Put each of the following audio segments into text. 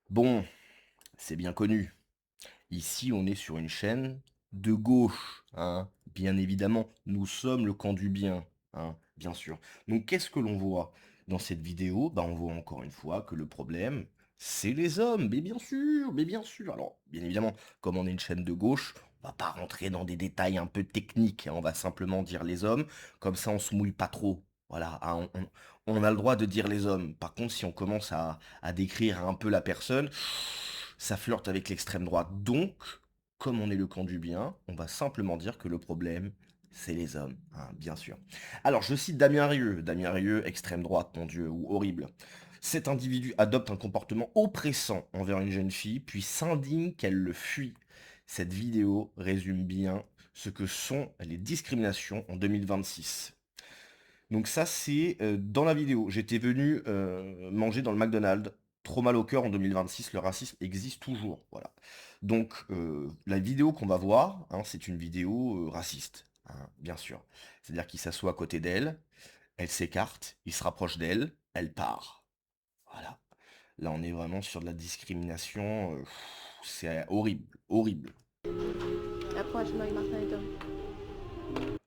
Bon, c'est bien connu. Ici, on est sur une chaîne de gauche, hein. Bien évidemment, nous sommes le camp du bien, hein, bien sûr. Donc, qu'est-ce que l'on voit dans cette vidéo? Bah, on voit encore une fois que le problème, c'est les hommes. Mais bien sûr, mais bien sûr. Alors, bien évidemment, comme on est une chaîne de gauche, on va pas rentrer dans des détails un peu techniques, hein. On va simplement dire les hommes. Comme ça, on se mouille pas trop. Voilà, hein, on a le droit de dire les hommes. Par contre, si on commence à décrire un peu la personne, ça flirte avec l'extrême droite. Donc, comme on est le camp du bien, on va simplement dire que le problème, c'est les hommes, hein, bien sûr. Alors, je cite Damien Rieu. Damien Rieu, extrême droite, mon Dieu, ou horrible. Cet individu adopte un comportement oppressant envers une jeune fille, puis s'indigne qu'elle le fuit. Cette vidéo résume bien ce que sont les discriminations en 2026. Donc ça, c'est dans la vidéo. J'étais venu manger dans le McDonald's. Trop mal au cœur en 2026, le racisme existe toujours. Voilà. Donc la vidéo qu'on va voir, hein, c'est une vidéo raciste, hein, bien sûr. C'est-à-dire qu'il s'assoit à côté d'elle, elle s'écarte, il se rapproche d'elle, elle part. Voilà. Là, on est vraiment sur de la discrimination. C'est horrible, horrible. Après, je marie Martin et Tom.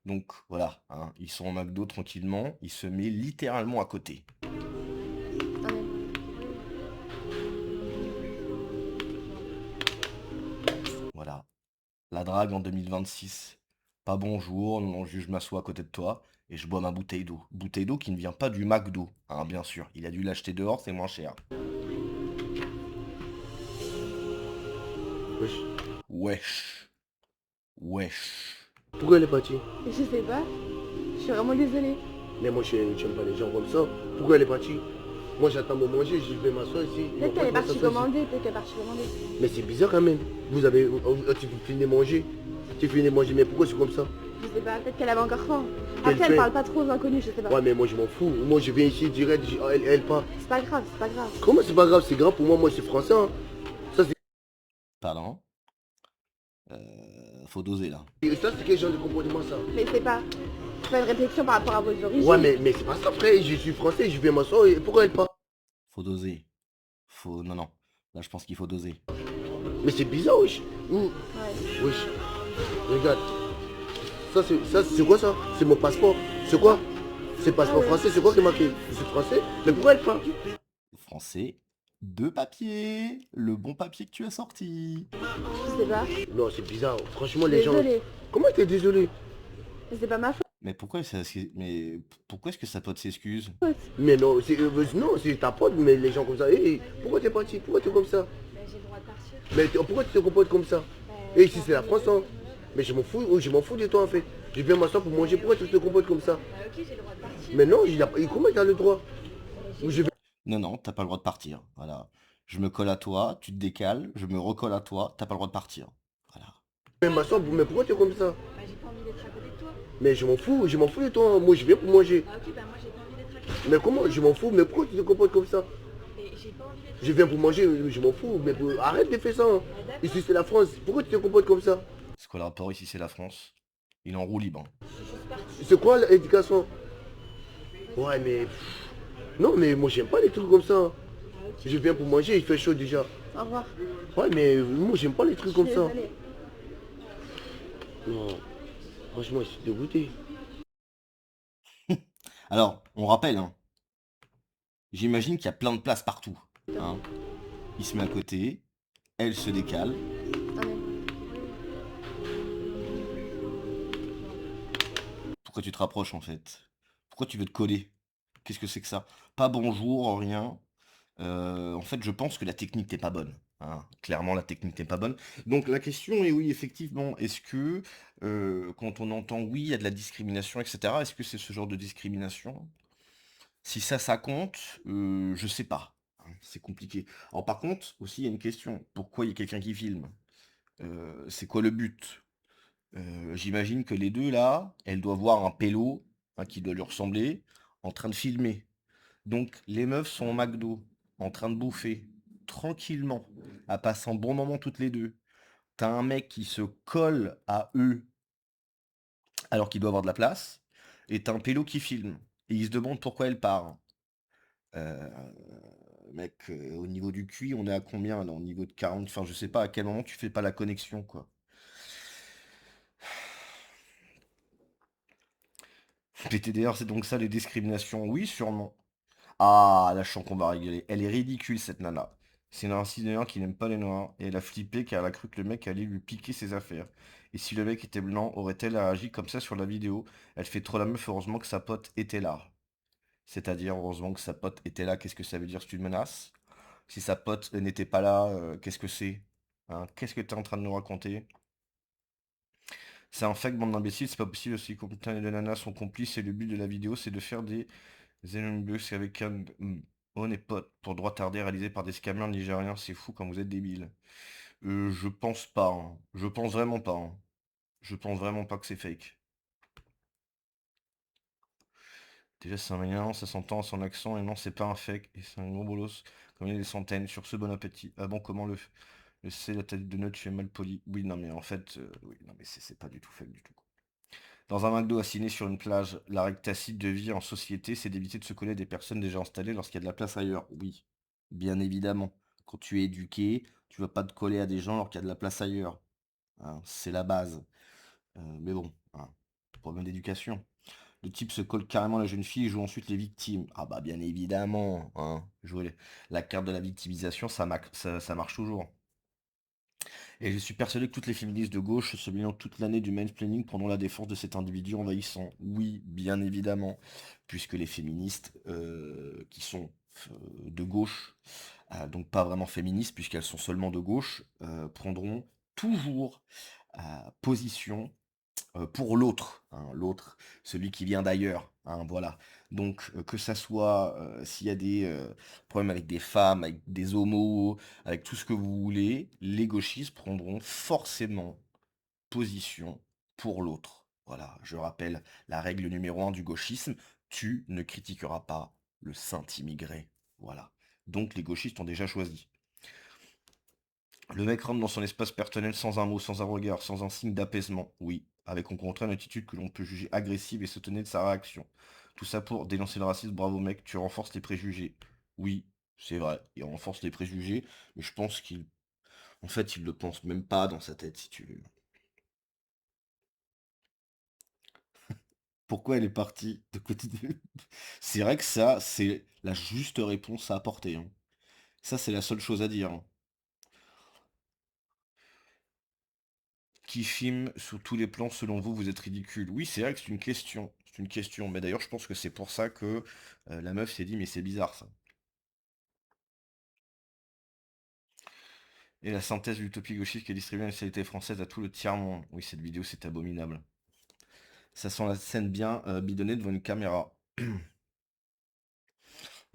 Donc voilà, hein, ils sont au McDo tranquillement, il se met littéralement à côté. Amen. Voilà. La drague en 2026. Pas bonjour, non, je m'assois à côté de toi et je bois ma bouteille d'eau. Bouteille d'eau qui ne vient pas du McDo, hein, bien sûr. Il a dû l'acheter dehors, c'est moins cher. Wesh. Wesh. Wesh. Pourquoi elle est partie? Je sais pas. Je suis vraiment désolée. Mais moi, je n'aime pas les gens comme ça. Pourquoi elle est partie? Moi, j'attends de manger, je vais m'asseoir ici. Peut-être qu'elle est Moi, je partie m'assois ici. commander. Peut-être qu'elle est partie commander. Mais c'est bizarre quand même. Vous avez. Tu finis de manger. Tu finis de manger, mais pourquoi c'est comme ça? Je sais pas. Peut-être qu'elle avait encore faim. Qu'elle Après, elle fait? parle pas trop aux inconnus. Je sais pas. Ouais, mais moi, je m'en fous. Moi, je viens ici direct, elle part. C'est pas grave. C'est pas grave. Comment c'est pas grave? C'est grave pour moi, moi, je suis français. Hein. Ça, Pardon. Faut doser là. c'est quel genre de comportement ça? Mais c'est pas une réflexion par rapport à vos Ouais, origines. mais c'est pas ça, frère. Je suis français, je viens m'asseoir. Pourquoi elle part? Faut doser. Faut. Non, non. Là, je pense qu'il faut doser. Mais c'est bizarre, wesh. Ouais. Wesh. Regarde. Ça c'est quoi ça? C'est mon passeport. C'est quoi? C'est Ah passeport ouais. français, c'est quoi qui est marqué? Je suis français? Mais pourquoi elle parle? Français. Deux papiers. Le bon papier que tu as sorti. Je sais pas. Non, c'est bizarre. Franchement, Je suis les gens. désolée. Comment t'es désolé? Mais c'est pas ma Mais pourquoi pourquoi est-ce que sa pote s'excuse? faute. Mais non, non, c'est ta pote, mais les gens comme ça. Pourquoi t'es parti? Pourquoi t'es comme ça? Bah, j'ai le droit de partir. Mais pourquoi tu te comportes comme ça? Bah, Et ici c'est la France, hein. Mais je m'en fous de toi en fait. Je viens m'asseoir pour manger. Pourquoi tu te comportes comme ça? bah, ok, j'ai le droit de partir. Mais non, comment t'as le droit? Je Non, non, t'as pas le droit de partir. Voilà. Je me colle à toi, tu te décales, je me recolle à toi, t'as pas le droit de partir. Voilà. viens m'asseoir, mais pourquoi t'es comme ça? Bah, j'ai pas envie d'être à côté de toi. Mais je m'en fous de toi, hein. Moi je viens pour manger. Ah, ok, bah, moi, j'ai pas envie d'être à côté de toi. Mais comment? Je m'en fous, mais pourquoi tu te comportes comme ça? Mais j'ai pas envie d'être. Je viens pour manger, je m'en fous, mais arrête de faire ça. Hein. Bah, d'accord. Ici c'est la France, pourquoi tu te comportes comme ça? C'est quoi le rapport ici, c'est la France? Il est en roue libre, hein. Je suis juste partie. C'est quoi l'éducation? Ouais mais... Non mais moi j'aime pas les trucs comme ça. Hein. Ah, ok. Je viens pour manger, il fait chaud déjà. Au revoir. Ouais mais moi j'aime pas les Je trucs suis comme ça. désolée. Non, franchement je suis dégoûté. Alors, on rappelle, hein. J'imagine qu'il y a plein de places partout, hein. Il se met à côté, elle se décale. Amen. Pourquoi tu te rapproches en fait? Pourquoi tu veux te coller? Qu'est-ce que c'est que ça? Pas bonjour, rien. En fait, je pense que la technique n'est pas bonne, hein. Clairement, la technique n'est pas bonne. Donc la question est oui, effectivement, est-ce que quand on entend oui, il y a de la discrimination, etc., est-ce que c'est ce genre de discrimination? Si ça compte, je sais pas, hein, c'est compliqué. Alors par contre, aussi, il y a une question. Pourquoi il y a quelqu'un qui filme? C'est quoi le but? J'imagine que les 2 là, elle doit voir un pélo, hein, qui doit lui ressembler, en train de filmer. Donc les meufs sont au McDo, en train de bouffer, tranquillement, à passer un bon moment toutes les 2. T'as un mec qui se colle à eux, alors qu'il doit avoir de la place, et tu un pélo qui filme et il se demande pourquoi elle part. Heu, mec, au niveau du QI, on est à combien là? Au niveau de 40, enfin je sais pas à quel moment tu fais pas la connexion, quoi. PTDR, c'est donc ça les discriminations? Oui, sûrement. Ah, là je sens qu'on va rigoler. Elle est ridicule cette nana. C'est une racisée qui n'aime pas les noirs, et elle a flippé car elle a cru que le mec allait lui piquer ses affaires. Et si le mec était blanc, aurait-elle réagi comme ça sur la vidéo? Elle fait trop la meuf, heureusement que sa pote était là. C'est-à-dire, heureusement que sa pote était là, qu'est-ce que ça veut dire? C'est une menace? Si sa pote n'était pas là, qu'est-ce que c'est? Hein, qu'est-ce que tu es en train de nous raconter? C'est un fake, bande d'imbéciles, c'est pas possible aussi. Combien de nanas sont complices et le but de la vidéo c'est de faire des Xenobus avec un honnête pote pour droit tardé réalisé par des scammers nigériens, c'est fou quand vous êtes débiles. Je pense pas, hein. Je pense vraiment pas, hein. Je pense vraiment pas que c'est fake. Déjà c'est un manière, ça s'entend à son accent et non c'est pas un fake et c'est un gros bolos. Comme il y a des centaines, sur ce bon appétit. Ah bon comment le c'est la tête de note, tu es mal poli. Oui non mais en fait, oui non mais c'est pas du tout fake du tout. Dans un McDo assigné sur une plage, la règle tacite de vie en société, c'est d'éviter de se coller à des personnes déjà installées lorsqu'il y a de la place ailleurs. Oui, bien évidemment. Quand tu es éduqué, tu vas pas te coller à des gens alors qu'il y a de la place ailleurs. Hein, c'est la base. Mais bon, hein, problème d'éducation. Le type se colle carrément à la jeune fille et joue ensuite les victimes. Ah bah bien évidemment, hein. La carte de la victimisation, ça marche toujours. Et je suis persuadé que toutes les féministes de gauche se plaignent toute l'année du mansplaining pendant la défense de cet individu envahissant. Oui, bien évidemment, puisque les féministes qui sont de gauche, donc pas vraiment féministes puisqu'elles sont seulement de gauche, prendront toujours position pour l'autre, hein, l'autre, celui qui vient d'ailleurs, hein, voilà. Donc que ça soit s'il y a des problèmes avec des femmes, avec des homos, avec tout ce que vous voulez, les gauchistes prendront forcément position pour l'autre. Voilà, je rappelle la règle numéro un du gauchisme, tu ne critiqueras pas le saint immigré. Voilà. Donc les gauchistes ont déjà choisi. Le mec rentre dans son espace personnel sans un mot, sans un regard, sans un signe d'apaisement. Oui, avec au contraire une attitude que l'on peut juger agressive et s'étonner de sa réaction. Tout ça pour dénoncer le racisme, bravo mec, tu renforces les préjugés. Oui, c'est vrai, il renforce les préjugés, mais je pense qu'il... En fait, il le pense même pas dans sa tête, si tu veux. Pourquoi elle est partie de côté de... C'est vrai que ça, c'est la juste réponse à apporter, hein. Ça, c'est la seule chose à dire, hein. Qui filme sous tous les plans, selon vous, vous êtes ridicule? Oui, c'est vrai que c'est une question. C'est une question. Mais d'ailleurs, je pense que c'est pour ça que la meuf s'est dit, mais c'est bizarre ça. Et la synthèse de l'utopie gauchiste qui est distribuée la nationalité française à tout le tiers-monde. Oui, cette vidéo, c'est abominable. Ça sent la scène bien bidonnée devant une caméra.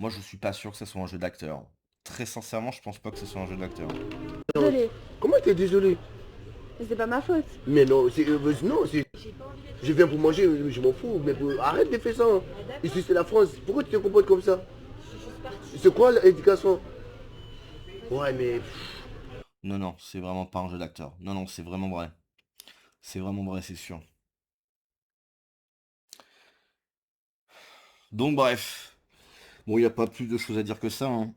Moi, je suis pas sûr que ça soit un jeu d'acteur. Très sincèrement, je pense pas que ce soit un jeu d'acteur. Désolée, Comment t'es désolé? mais c'est pas ma faute. Mais non, non, J'ai pas envie d'être je viens pour manger, je m'en fous. Mais arrête de faire ça, hein. Ah, d'accord, Ici c'est la France. Pourquoi tu te comportes comme ça? je suis juste partie. C'est quoi l'éducation? Ouais, mais Non, non, c'est vraiment pas un jeu d'acteur. Non, non, c'est vraiment vrai. C'est vraiment vrai, c'est sûr. Donc, bref. Bon, il n'y a pas plus de choses à dire que ça, hein.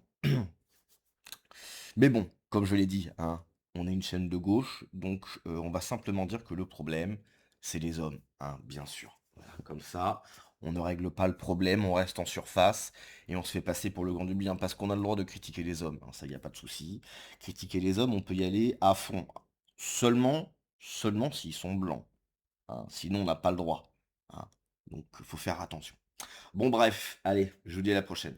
Mais bon, comme je l'ai dit, hein, on est une chaîne de gauche, donc on va simplement dire que le problème, c'est les hommes, hein, bien sûr. Voilà, comme ça, on ne règle pas le problème, on reste en surface et on se fait passer pour le grand du bien, parce qu'on a le droit de critiquer les hommes, hein, ça, il n'y a pas de souci. Critiquer les hommes, on peut y aller à fond. Seulement s'ils sont blancs, hein, sinon on n'a pas le droit, hein. Donc il faut faire attention. Bon bref, allez, je vous dis à la prochaine.